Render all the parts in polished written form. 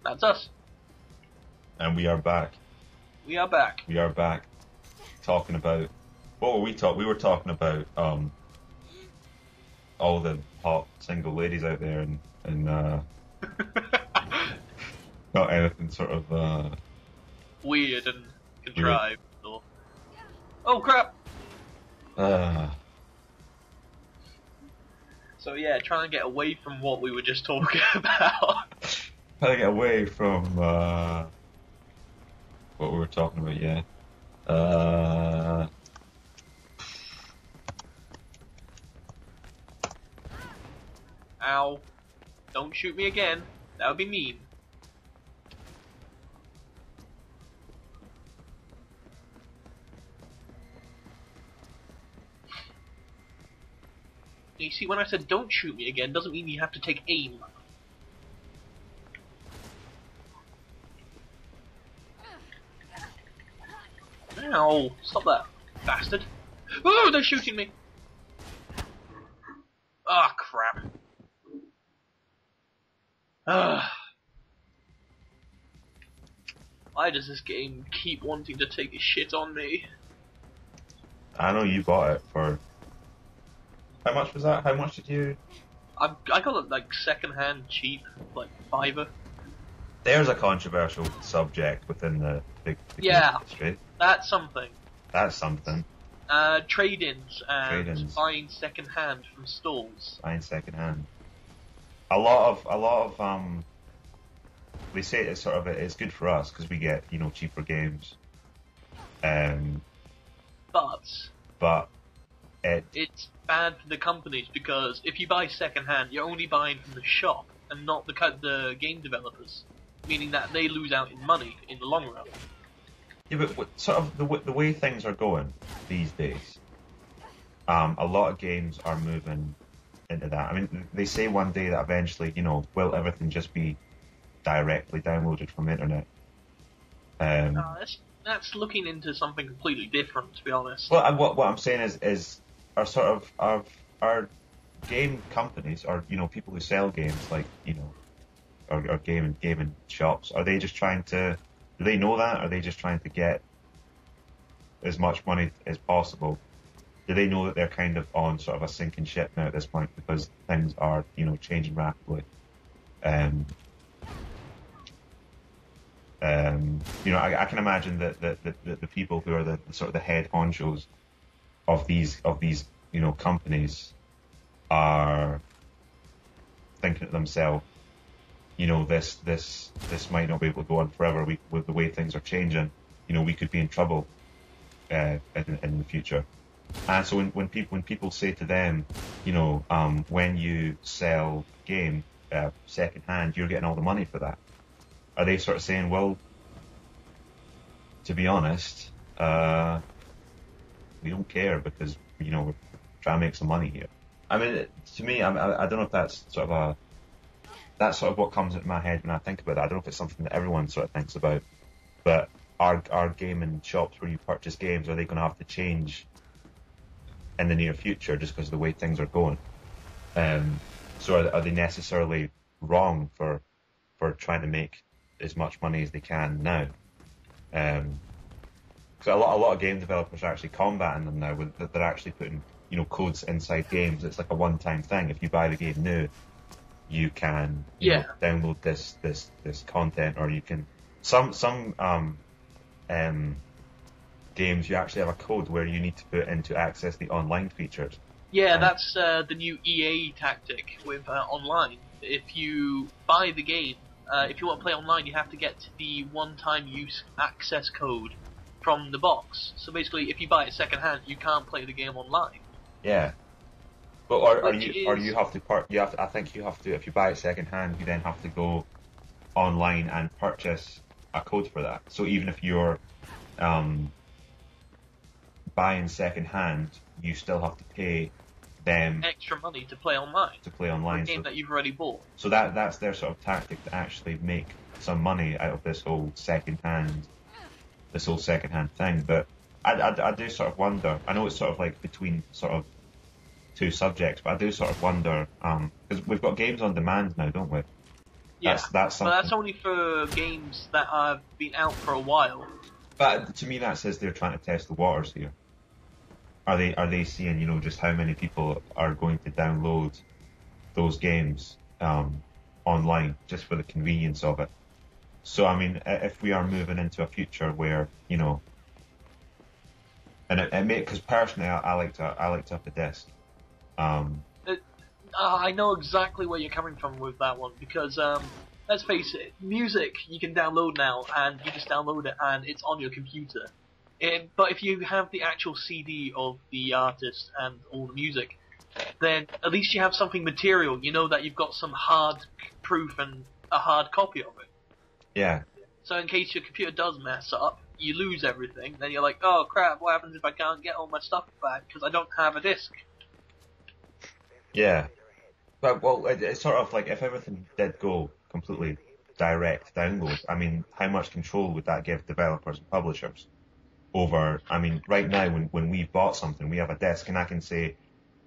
That's us. And we are back. We are back. We are back. Talking about what were we talking? We were talking about all the hot single ladies out there, and not anything sort of weird and contrived. Weird. Oh crap! So yeah, trying to get away from what we were just talking about. Trying to get away from what we were talking about, yeah. Ow. Don't shoot me again. That would be mean. You see, when I said don't shoot me again, doesn't mean you have to take aim. Ow! Stop that, bastard! Oh, they're shooting me! Ah, crap. Why does this game keep wanting to take a shit on me? I know you bought it for... How much was that? How much did you... I got it like second-hand cheap, like $5. There's a controversial subject within the yeah, industry. That's something. That's something. Trade-ins and buying second-hand from stalls. Buying second-hand. A lot of they say it's sort of it's good for us because we get cheaper games. But it's bad for the companies because if you buy second-hand, you're only buying from the shop and not the game developers, meaning that they lose out in money in the long run. Yeah, but sort of the way things are going these days, a lot of games are moving into that. I mean, they say one day that eventually, will everything just be directly downloaded from the internet? That's looking into something completely different, to be honest. Well, what I'm saying is are sort of our game companies, or people who sell games, like or gaming shops, are they just trying to? Do they know that? Are they just trying to get as much money as possible? Do they know that they're kind of on sort of a sinking ship now at this point because things are, changing rapidly? I can imagine that the people who are the sort of the head honchos of these companies are thinking to themselves, this might not be able to go on forever. With the way things are changing, we could be in trouble in the future. And so when people say to them, when you sell a game second hand, you're getting all the money for that. Are they sort of saying, well, to be honest, we don't care because we're trying to make some money here. I mean, to me, I don't know if that's sort of what comes into my head when I think about it. I don't know if it's something that everyone sort of thinks about, but are gaming shops where you purchase games, are they going to have to change in the near future just because of the way things are going? So are they necessarily wrong for trying to make as much money as they can now? Because a lot of game developers are actually combating them now. They're actually putting codes inside games. It's like a one-time thing. If you buy the game new, you can download this content, or you can some games you actually have a code where you need to put in to access the online features. Yeah, that's the new EA tactic with online. If you buy the game, if you want to play online, you have to get the one-time use access code from the box. So basically, if you buy it second-hand, you can't play the game online. Yeah. But I think you have to, if you buy it second-hand, you then have to go online and purchase a code for that. So even if you're buying second-hand, you still have to pay them extra money to play online. For a game that you've already bought. So that's their sort of tactic to actually make some money out of this whole second-hand thing. But I do sort of wonder. I know it's sort of like between sort of two subjects, but I do sort of wonder because we've got games on demand now, don't we? Yeah, That's but that's something. only for games that have been out for a while. But to me, that says they're trying to test the waters here. Are they seeing, just how many people are going to download those games online just for the convenience of it? So I mean, if we are moving into a future where, and it may, because personally, I like to have the disc. Um, It, I know exactly where you're coming from with that one because let's face it, music you can download now and you just download it and it's on your computer. But if you have the actual CD of the artist and all the music, then at least you have something material. You know that you've got some hard proof and a hard copy of it. yeah, So in case your computer does mess up, you lose everything. Then you're like, oh crap, what happens if I can't get all my stuff back because I don't have a disc? yeah. But well, it's sort of like if everything did go completely direct download. I mean, how much control would that give developers and publishers over? I mean, right now when we bought something, we have a disc, and I can say,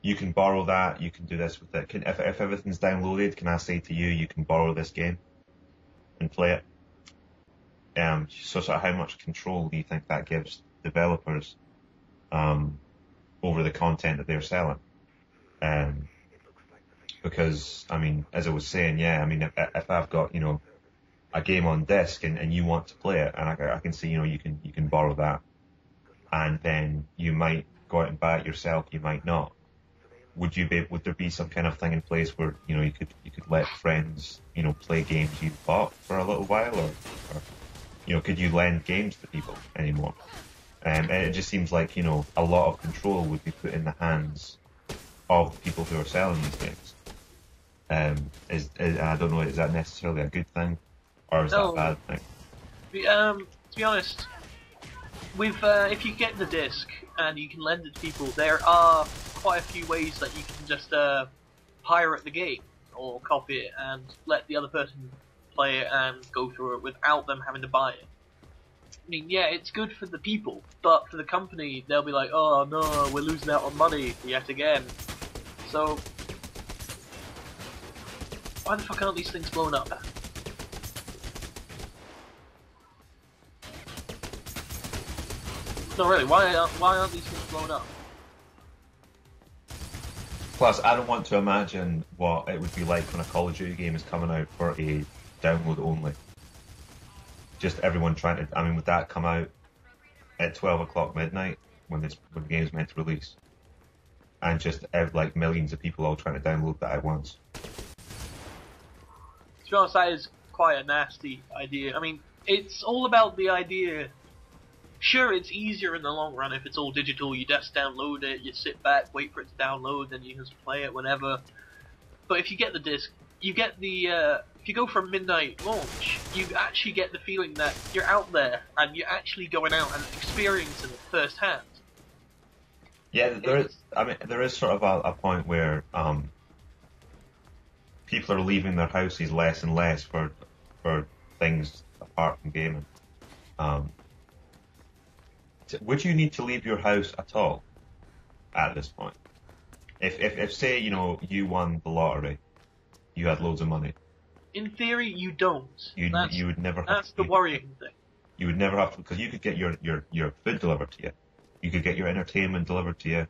you can borrow that, you can do this with it. If everything's downloaded, can I say to you, you can borrow this game and play it? So sort of how much control do you think that gives developers um, over the content that they're selling? Um, because I mean, as I was saying, yeah, I mean, if I've got a game on disc and you want to play it, and I can see you can borrow that, and then you might go out and buy it yourself, you might not. Would there be some kind of thing in place where you could let friends play games you bought for a little while, or could you lend games to people anymore? And it just seems like a lot of control would be put in the hands of the people who are selling these games. I don't know, is that necessarily a good thing, or is that a No, bad thing? to be honest, with if you get the disc and you can lend it to people, there are quite a few ways that you can just pirate the game or copy it and let the other person play it and go through it without them having to buy it. I mean, yeah, it's good for the people, but for the company, they'll be like, oh no, we're losing out on money yet again. So, why the fuck aren't these things blown up? No, really, why aren't these things blown up? Plus, I don't want to imagine what it would be like when a Call of Duty game is coming out for a download only. Just everyone trying to. I mean, would that come out at 12 o'clock midnight when the game's meant to release, and just like millions of people all trying to download that at once? To be honest, that is quite a nasty idea. I mean, it's all about the idea. Sure, it's easier in the long run if it's all digital. You just download it, you sit back, wait for it to download, then you can just play it whenever. But if you get the disc, you get the. If you go for a midnight launch, you actually get the feeling that you're out there and you're actually going out and experiencing it firsthand. Yeah, there is. I mean, there is sort of a point where people are leaving their houses less and less for things apart from gaming. Um, would you need to leave your house at all at this point? If say you won the lottery, you had loads of money, In theory, you don't. you would never have That's to the leave. worrying thing. You would never have to, because you could get your food delivered to you. You could get your entertainment delivered to you.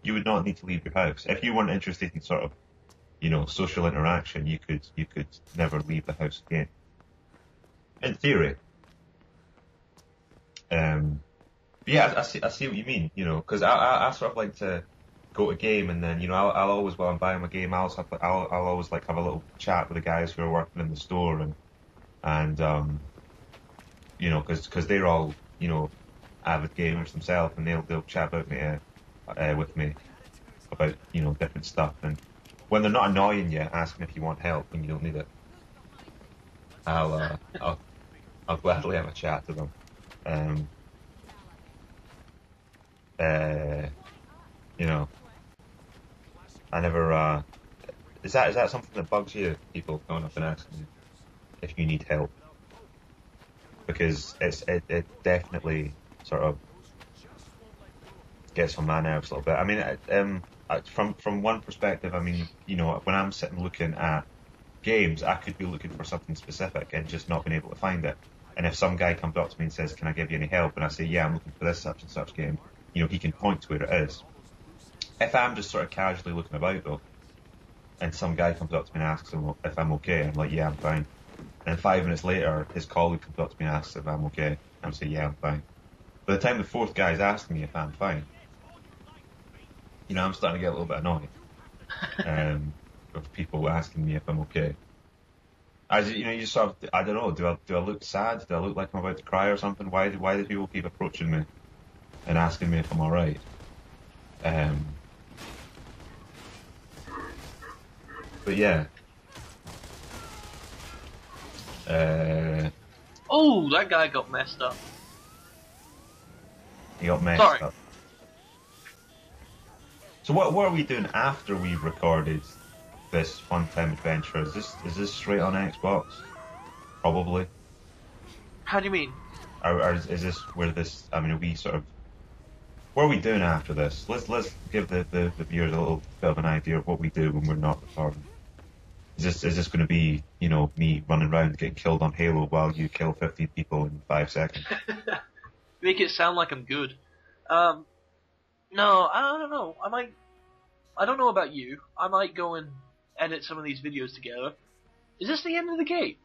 You would not need to leave your house if you weren't interested in sort of social interaction. You could never leave the house again. In theory. But yeah, I see what you mean. Because I sort of like to go to a game, and then I'll always, while I'm buying my game, I'll always like have a little chat with the guys who are working in the store, and because they're all avid gamers themselves, and they'll chat about me with me about different stuff, and when they're not annoying you, asking if you want help when you don't need it, I'll gladly have a chat to them. Um, uh, you know, I never. Is that something that bugs you? People going up and asking you if you need help, because it definitely sort of gets on my nerves a little bit. I mean, from one perspective, I mean, you know, when I'm sitting looking at games, I could be looking for something specific and just not being able to find it. And if some guy comes up to me and says, "Can I give you any help?" and I say, "Yeah, I'm looking for this such and such game," you know, he can point to where it is. If I'm just sort of casually looking about though, and some guy comes up to me and asks him if I'm okay, I'm like, "Yeah, I'm fine." And 5 minutes later, his colleague comes up to me and asks if I'm okay, I'm saying, "Yeah, I'm fine." By the time the fourth guy is asking me if I'm fine, you know, I'm starting to get a little bit annoyed of people asking me if I'm okay. As you know, you sort of, I don't know, do I look sad? Do I look like I'm about to cry or something? Why do people keep approaching me and asking me if I'm all right? Um, but yeah, Oh, that guy got messed up. he got messed Sorry. up. So what are we doing after we've recorded this fun time adventure? Is this straight on Xbox? Probably. How do you mean? Or is this where this? I mean, are we sort of. What are we doing after this? Let's give the viewers a little bit of an idea of what we do when we're not recording. Is this going to be, you know, me running around getting killed on Halo while you kill 15 people in 5 seconds? Make it sound like I'm good. No, I don't know. I don't know about you. I might go and edit some of these videos together. Is this the end of the game?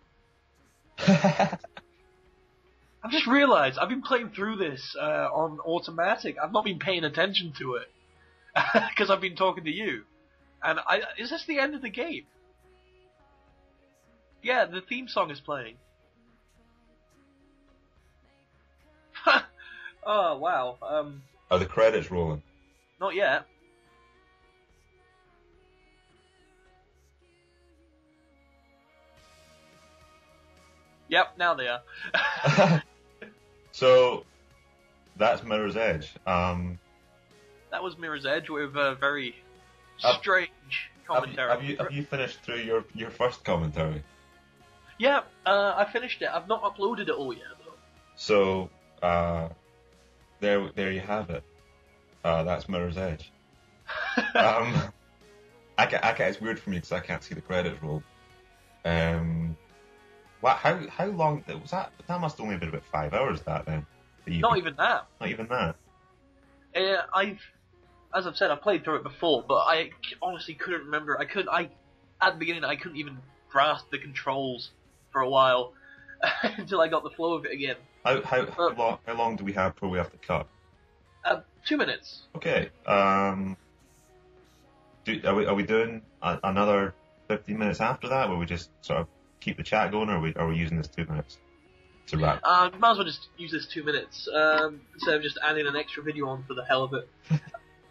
I've just realised I've been playing through this on automatic. I've not been paying attention to it because I've been talking to you. And is this the end of the game? Yeah, the theme song is playing. Oh wow. Are the credits rolling? Not yet. Yep, now they are. So that's Mirror's Edge. That was Mirror's Edge with a very strange commentary. Have you finished through your first commentary? Yeah, I finished it. I've not uploaded it all yet though. So there you have it. That's Mirror's Edge. It's weird for me because I can't see the credits roll. How long was that? That must only have been about 5 hours. That then. Not even that. Not even that. As I've said, I played through it before, but I honestly couldn't remember. At the beginning, I couldn't even grasp the controls for a while until I got the flow of it again. How long do we have before we have to cut? 2 minutes. Okay. Are we doing another 15 minutes after that, where we just sort of keep the chat going, or are we using this 2 minutes to wrap? Might as well just use this 2 minutes instead of just adding an extra video on for the hell of it.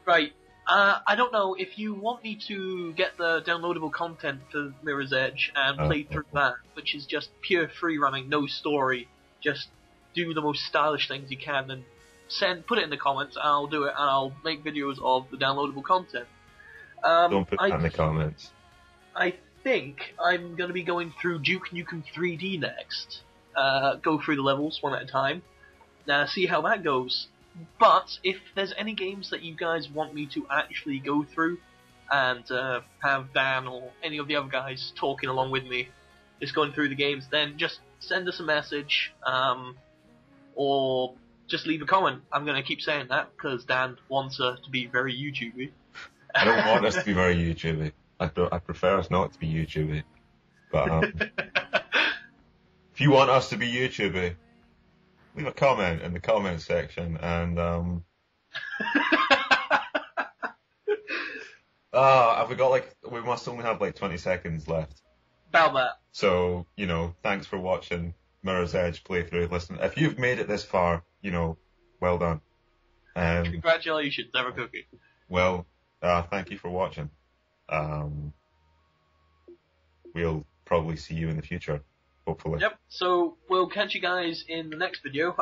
Right. I don't know if you want me to get the downloadable content for Mirror's Edge and play through that, which is just pure free running, no story. Just do the most stylish things you can and put it in the comments. I'll do it and I'll make videos of the downloadable content. Don't put that in the comments. I think I'm going to be going through Duke Nukem 3D next. Go through the levels one at a time. See how that goes. But if there's any games that you guys want me to actually go through and have Dan or any of the other guys talking along with me, just going through the games, then just send us a message or just leave a comment. I'm going to keep saying that because Dan wants us to be very YouTubey. I don't want us to be very YouTubey. I prefer us not to be YouTubey. But if you want us to be YouTubey, leave a comment in the comment section, and we must only have like 20 seconds left. About that. So, you know, thanks for watching Mirror's Edge playthrough. Listen, if you've made it this far, you know, well done. Congratulations, Ever Cookie. Well, thank you for watching. We'll probably see you in the future. Hopefully. Yep, so we'll catch you guys in the next video.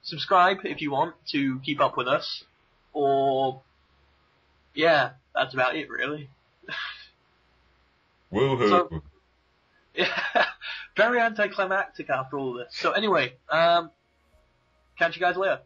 Subscribe if you want to keep up with us. Or, yeah, that's about it really. Woohoo! So, yeah, very anticlimactic after all this. So anyway, catch you guys later.